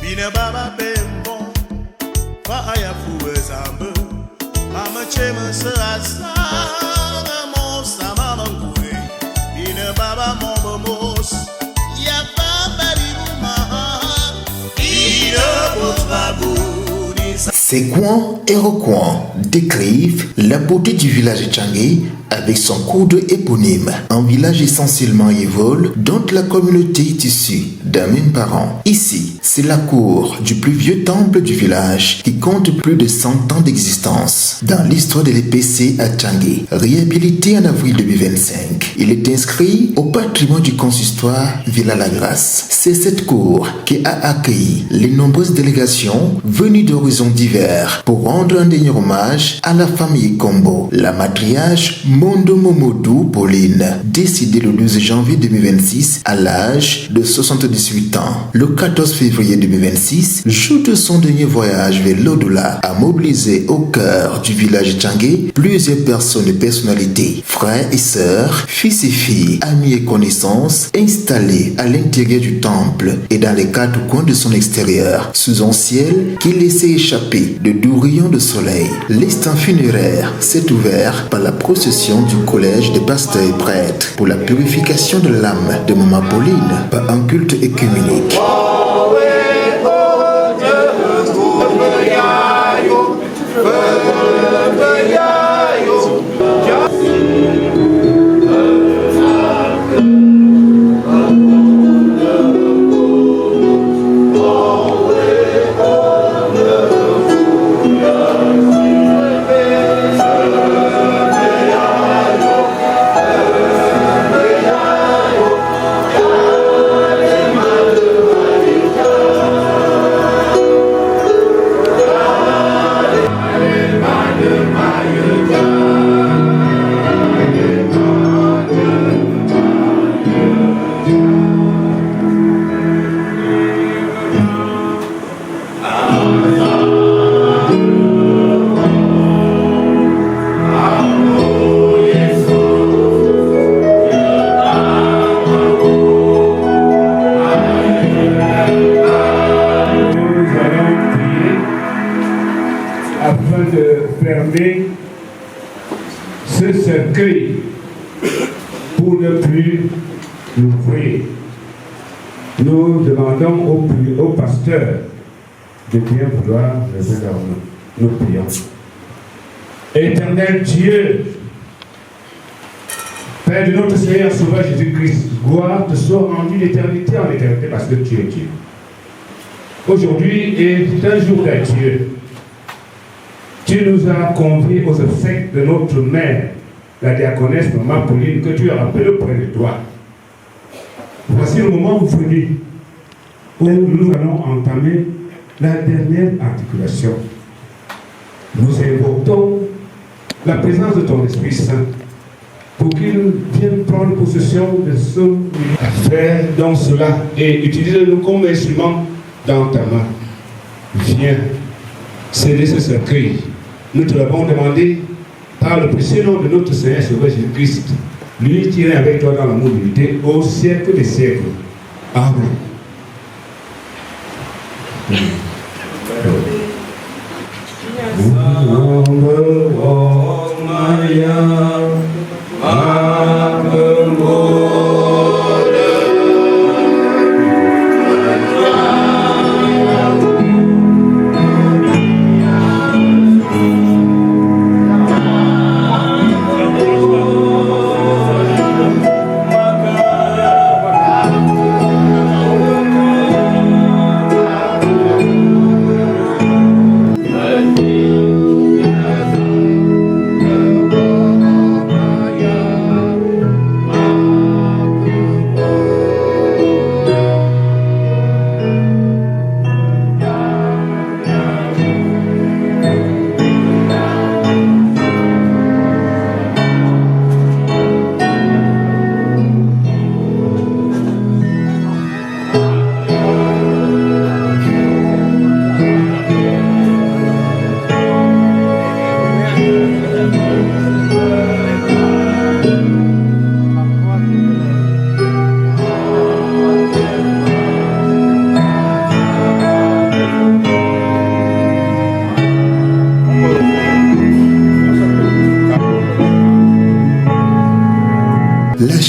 Bina baba bembo Faya fuwe zambe Mama chema se asa Mosa mama ngwe Bina baba mombo mos Ya baba rima Bina botrabu Ces coins et recoins décrivent la beauté du village de Tchangé avec son cours d'eau éponyme. Un village essentiellement évole dont la communauté est issue d'un même parent. Ici, c'est la cour du plus vieux temple du village qui compte plus de 100 ans d'existence. Dans l'histoire de l'EPC à Tchangé, réhabilité en avril 2025, il est inscrit au patrimoine du consistoire Villa La Grâce. C'est cette cour qui a accueilli les nombreuses délégations venues d'horizons divers pour rendre un dernier hommage à la famille Kombo. La matriarche Mondo Momodou Pauline, décédée le 12 janvier 2026 à l'âge de 78 ans. Le 14 février 2026, jour de son dernier voyage vers l'au-delà, a mobilisé au cœur du village de Tchangé plusieurs personnes et personnalités, frères et sœurs, fils et filles, amis et connaissances, installés à l'intérieur du temple et dans les quatre coins de son extérieur, sous un ciel qui laissait échapper de doux rayons de soleil. L'instant funéraire s'est ouvert par la procession du collège des pasteurs et prêtres pour la purification de l'âme de Maman Pauline par un culte œcuménique. Afin de fermer ce cercueil pour ne plus l'ouvrir. Nous demandons au pasteur de bien vouloir lever leurs mains. Nous prions. Éternel Dieu, Père de notre Seigneur Sauveur Jésus-Christ, gloire te soit rendue d'éternité en éternité parce que tu es Dieu. Aujourd'hui est un jour d'adieu. Tu nous as conviés aux obsèques de notre mère, la diaconesse Maman Pauline, que tu as appelée auprès de toi. Voici le moment venu où nous allons entamer la dernière articulation. Nous invoquons la présence de ton Esprit Saint pour qu'il vienne prendre possession de ce faire dans cela et utilise-nous comme instrument dans ta main. Viens sceller ce cercueil. Nous te l'avons demandé par le précieux nom de notre Seigneur Sauveur Jésus-Christ, lui qui est avec toi dans l'amour d'unité au siècle des siècles. Amen.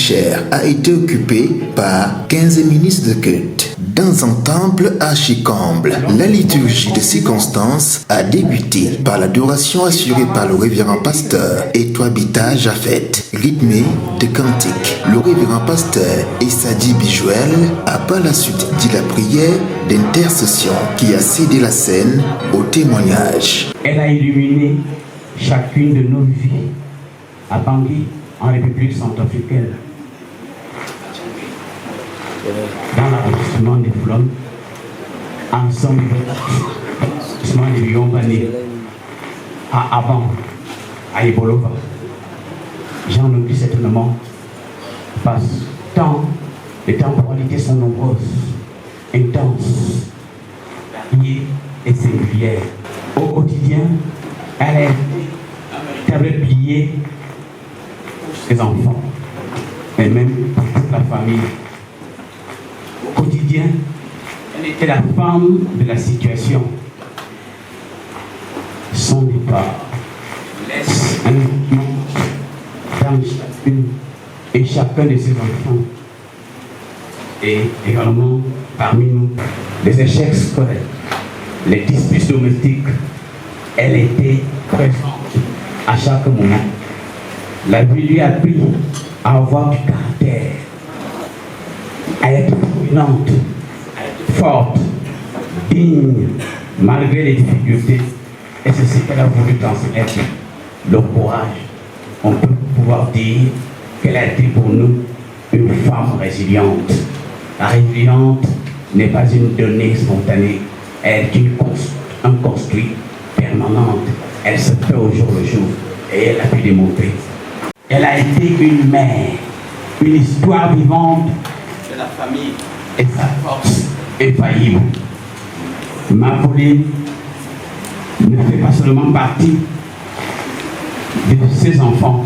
chaire a été occupée par 15 ministres de culte. Dans un temple à Chikamble, la liturgie de circonstances a débuté par l'adoration assurée par le révérend pasteur Etoabita Japhet, rythmé de cantiques. Le révérend pasteur Essadi Bijouel a par la suite dit la prière d'intercession qui a cédé la scène au témoignage. Elle a illuminé chacune de nos vies à Bangui, en République centrafricaine, dans l'arrondissement des Flammes, ensemble de Lyon-Bané, à Aban, à Ibolova. J'en oublie certainement parce que les temporalités sont nombreuses, intenses, liées et singulières. Au quotidien, elle est repliée pour ses enfants, et même pour toute la famille. Au quotidien, elle était la femme de la situation. Son départ laisse un mouvement dans chacune et chacun de ses enfants. Et également parmi nous, les échecs scolaires, les disputes domestiques. Elle était présente à chaque moment. La vie lui a appris à avoir du caractère, à être prudente, à être forte, digne, malgré les difficultés. Et c'est ce qu'elle a voulu transmettre, le courage. On peut pouvoir dire qu'elle a été pour nous une femme résiliente. La résilience n'est pas une donnée spontanée, elle est un construit permanente. Elle se fait au jour le jour et elle a pu démontrer. Elle a été une mère, une histoire vivante de la famille et sa force infaillible. Ma Pauline ne fait pas seulement partie de ses enfants,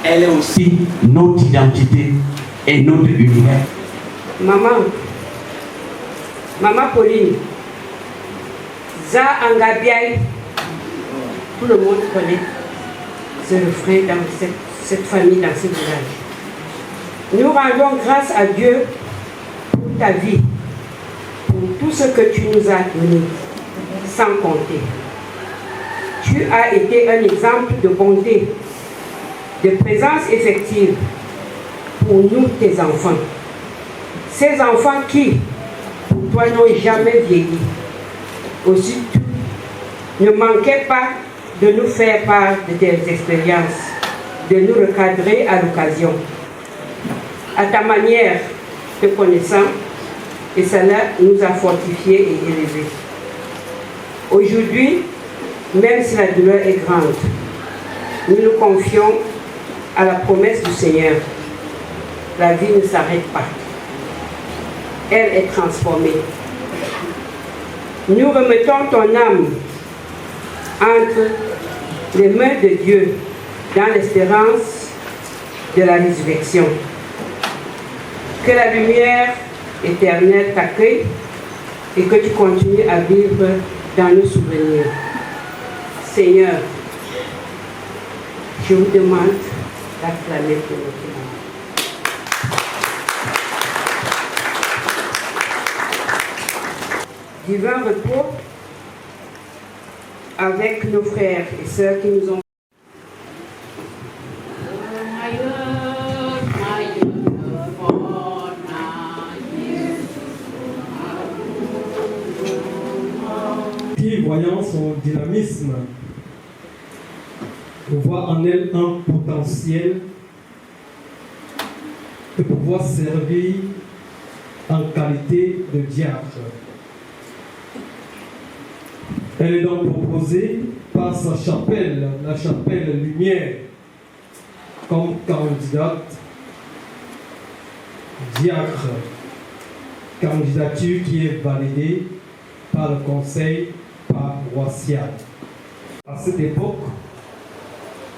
elle est aussi notre identité et notre univers. Maman Pauline, Za Angabiaï, tout le monde connaît ce refrain dans cette famille, dans ce village. Nous rendons grâce à Dieu pour ta vie, pour tout ce que tu nous as donné, sans compter. Tu as été un exemple de bonté, de présence effective pour nous, tes enfants. Ces enfants qui, pour toi, n'ont jamais vieilli. Aussi, ne manquez pas de nous faire part de tes expériences, de nous recadrer à l'occasion. À ta manière, te connaissant, et cela nous a fortifiés et élevés. Aujourd'hui, même si la douleur est grande, nous nous confions à la promesse du Seigneur. La vie ne s'arrête pas. Elle est transformée. Nous remettons ton âme entre les mains de Dieu dans l'espérance de la résurrection. Que la lumière éternelle t'accueille et que tu continues à vivre dans nos souvenirs. Seigneur, je vous demande d'acclamer pour notre nom. Divin repos avec nos frères et sœurs qui nous ont qui, voyant son dynamisme, voit en elle un potentiel de pouvoir servir en qualité de diacre. Elle est donc proposée par sa chapelle, la chapelle Lumière, comme candidate diacre, candidature qui est validée par le conseil paroissial. À cette époque,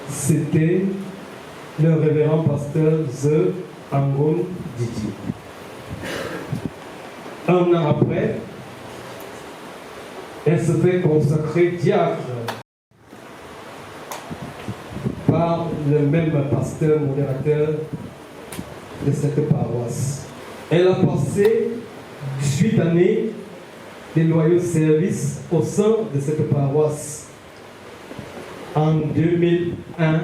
c'était le révérend pasteur The Angon Didi. Un an après, elle se fait consacrer diacre par le même pasteur modérateur de cette paroisse. Elle a passé 18 années de loyaux services au sein de cette paroisse. En 2001,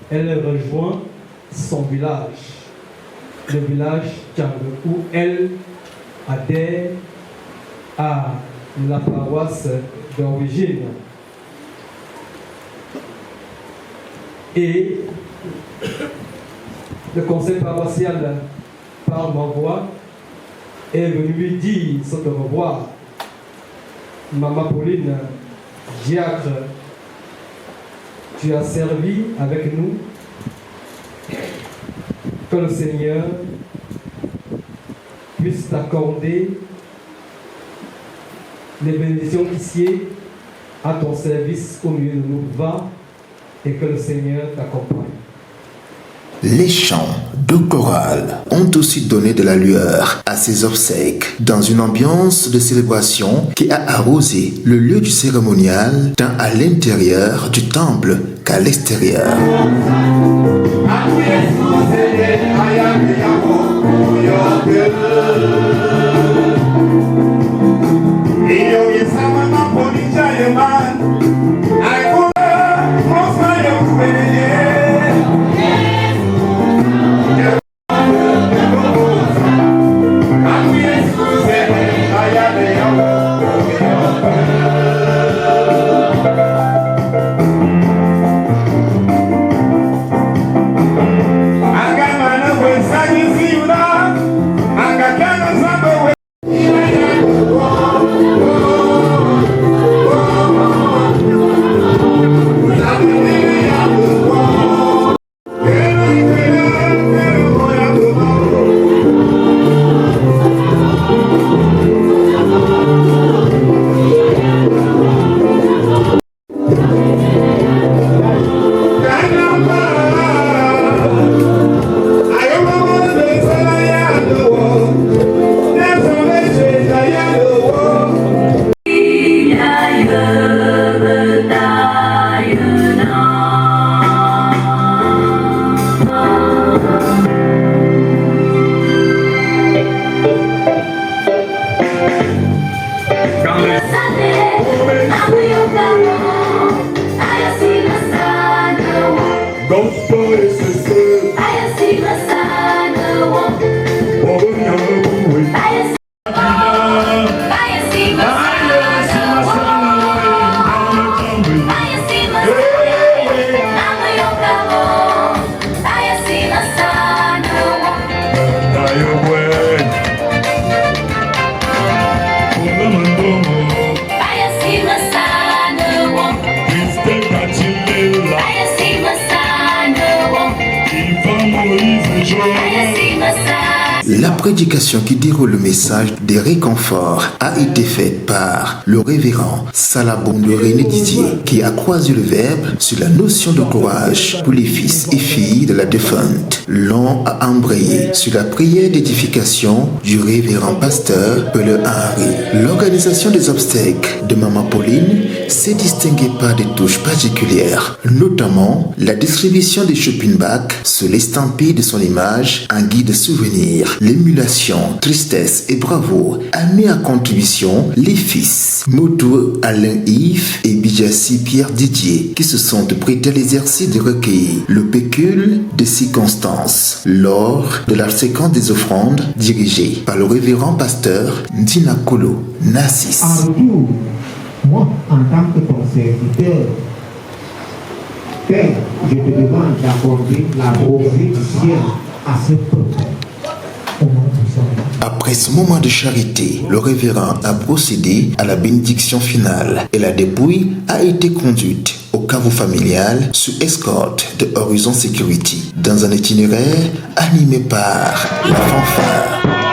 elle rejoint son village, le village Tchangé, où elle adhère à la paroisse d'origine. Et le conseil paroissial, par ma voix, est venu lui dire ce de revoir. Maman Pauline Diacre, tu as servi avec nous. Que le Seigneur puisse t'accorder les bénédictions ici à ton service au milieu de nous. Va et que le Seigneur t'accompagne. Les chants de chorale ont aussi donné de la lueur à ces obsèques dans une ambiance de célébration qui a arrosé le lieu du cérémonial tant à l'intérieur du temple qu'à l'extérieur. La prédication qui déroule le message des réconforts a été faite par le révérend Salabondo René Didier qui a croisé le verbe sur la notion de courage pour les fils et filles de la défunte. L'on a embrayé sur la prière d'édification du révérend pasteur Pelé Henry. L'organisation des obsèques de Maman Pauline s'est distinguée par des touches particulières, notamment la distribution des shopping bags sur l'estampille de son image en guide souvenir. L'émulation, tristesse et bravoure a mis à contribution les fils Moto Alain Yves et Bijassi Pierre Didier qui se sont prêtés à l'exercice de recueillir le pécule des circonstances lors de la séquence des offrandes dirigée par le révérend pasteur Ndina Kolo Nassis. En retour, moi, en tant que ton serviteur, Père, je te demande d'accorder la beauté du ciel à ce peuple. Après ce moment de charité, le révérend a procédé à la bénédiction finale et la dépouille a été conduite au caveau familial sous escorte de Horizon Security dans un itinéraire animé par la fanfare.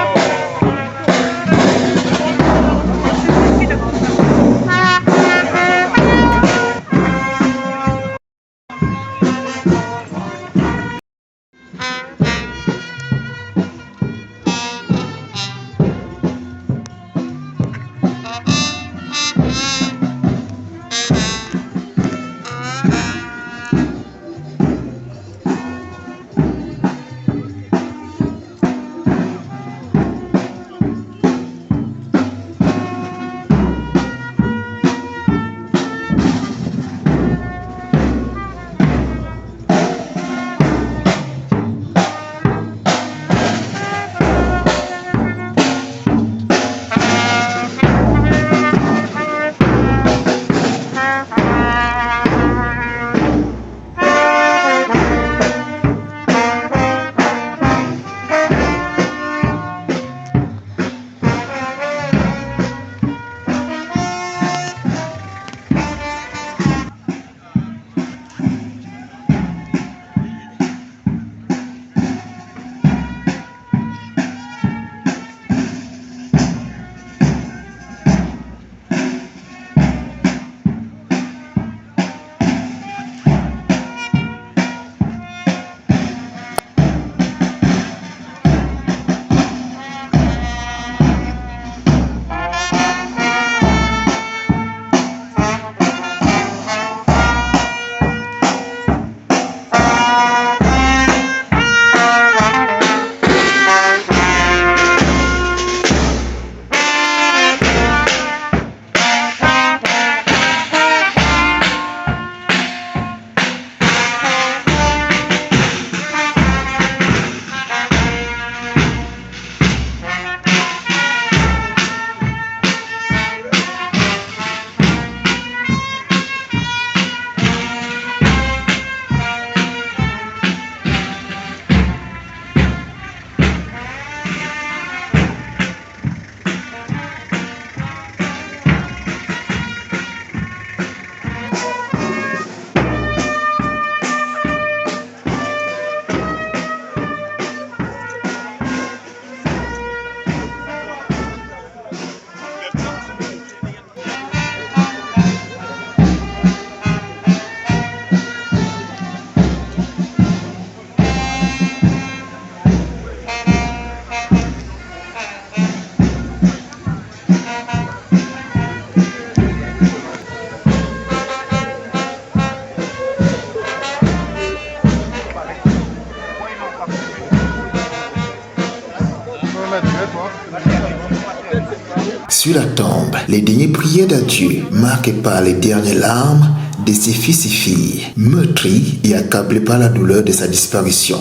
sur la tombe les dernières prières d'adieu marquées par les dernières larmes de ses fils et filles, meurtris et accablés par la douleur de sa disparition.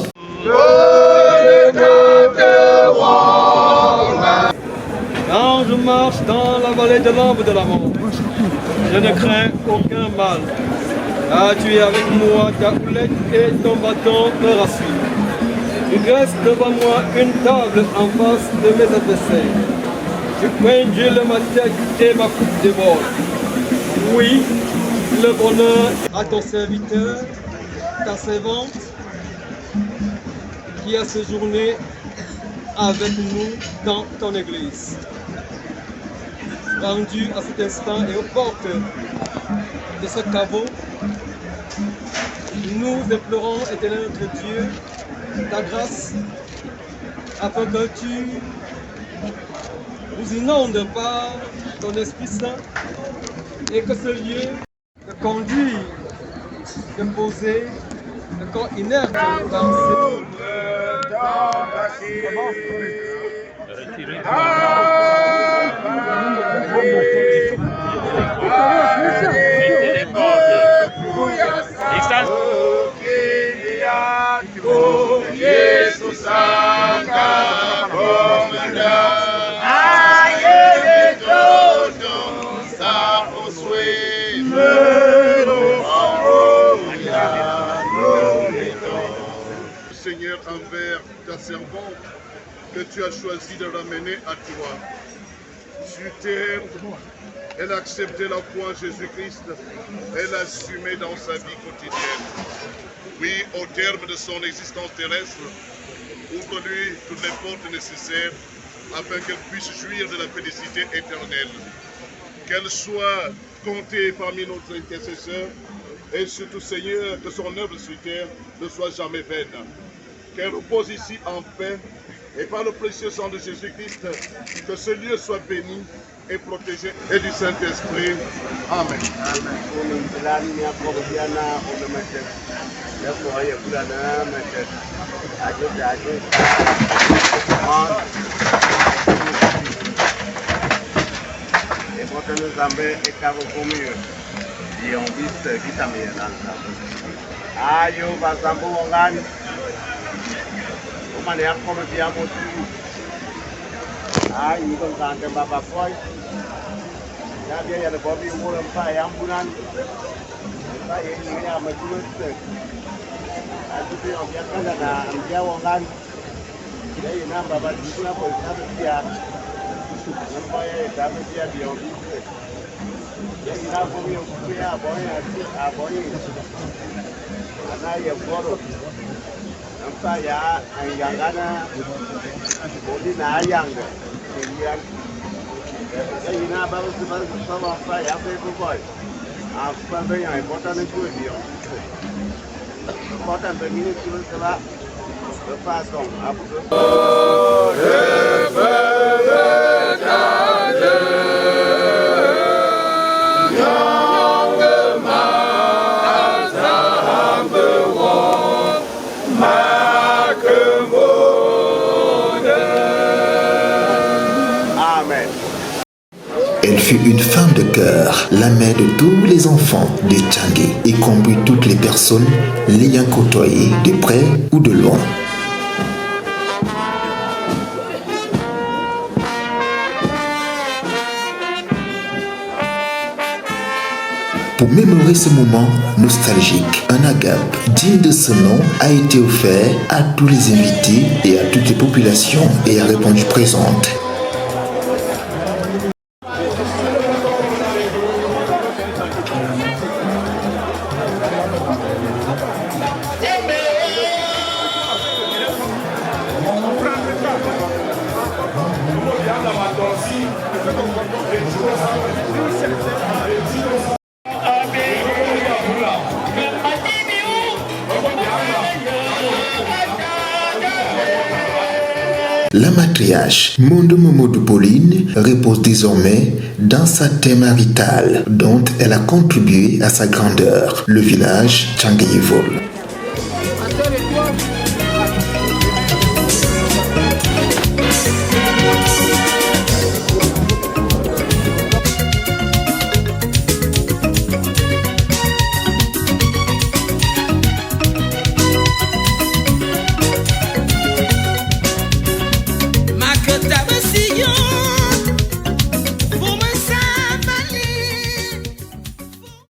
Quand je marche dans la vallée de l'ombre de la mort, je ne crains aucun mal. Ah, tu es avec moi, ta houlette et ton bâton me rassurent. Tu dresses devant moi une table en face de mes adversaires. Tu conduis ma tête et ma coupe déborde. Oui, le bonheur à ton serviteur, ta servante, qui a séjourné avec nous dans ton église. Rendu à cet instant et aux portes de ce caveau, nous implorons, éternel notre Dieu, ta grâce, afin que tu nous inondes par ton Esprit Saint et que ce lieu te conduise de poser le corps inerte dans ce... Seigneur, envers ta servante que tu as choisi de ramener à toi. Sur terre, elle a accepté la foi en Jésus-Christ, elle a assumé dans sa vie quotidienne. Oui, au terme de son existence terrestre, ouvre-lui toutes les portes nécessaires afin qu'elle puisse jouir de la félicité éternelle. Qu'elle soit comptée parmi nos intercesseurs et surtout, Seigneur, que son œuvre sur terre ne soit jamais vaine. Qu'elle repose ici en paix et par le précieux sang de Jésus-Christ, que ce lieu soit béni et protégé et du Saint-Esprit. Amen. Mane yako mtia motu. Ai ni kon kan baba boy. Ya dia ya le bobi mo mpa ya mbunan. Mpa ye ni ya ma tu te. A tu pe on ya kan na am ya wongan. Dai na baba tu na ko ta dia. Mpa ye ta dia dia on. Ya ina ko mi ko ya boy a boy. Ana ya boro. Nampak ya, yang ada bodi na yang ke, yang ini apa sebab apa ya apa boy, apa yang important itu dia, important begini cuma sebab lepas dong, apa tu? Elle fut une femme de cœur, la mère de tous les enfants de Tchangé, y compris toutes les personnes l'ayant côtoyée de près ou de loin. Pour mémorer ce moment nostalgique, un agape digne de ce nom a été offert à tous les invités et à toutes les populations et a répondu présente. La matriarche Mondo Momodou Pauline repose désormais dans sa terre maritale dont elle a contribué à sa grandeur, le village Tchangé Yevol.